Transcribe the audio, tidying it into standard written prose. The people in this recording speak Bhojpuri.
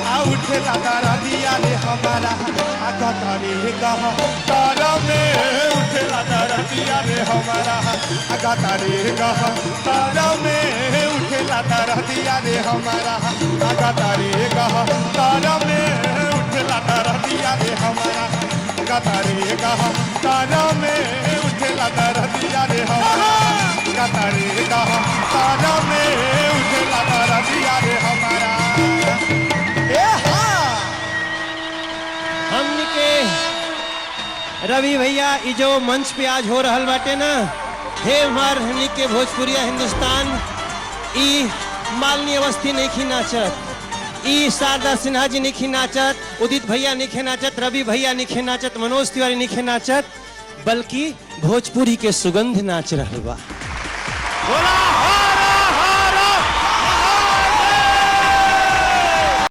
उठेला दरदिया रे हमारा गतरे गह तर में उठेला दरदिया रे हमारा गतरे गह तर में उठेला दरदिया रे हमारा गतरे गह तर में उठेला दरदिया रे हमारा गतरे गह तर में उठेला दरदिया रे हमारा गतरे गह तर में उठेला दरदिया रे हमारा। हमनी के रवि भैया ई जो मंच पे आज हो रहल बाटे ना, हे हमार हमनी के भोजपुरिया हिंदुस्तान, ई मालिनी अवस्थी नहीं नाचत, ई शारदा सिन्हा जी नहीं नाचत, उदित भैया नहीं नाचत, रवि भैया नहीं नाचत, मनोज तिवारी नहीं नाचत, बल्कि भोजपुरी के सुगंध नाच रहल बा। बोला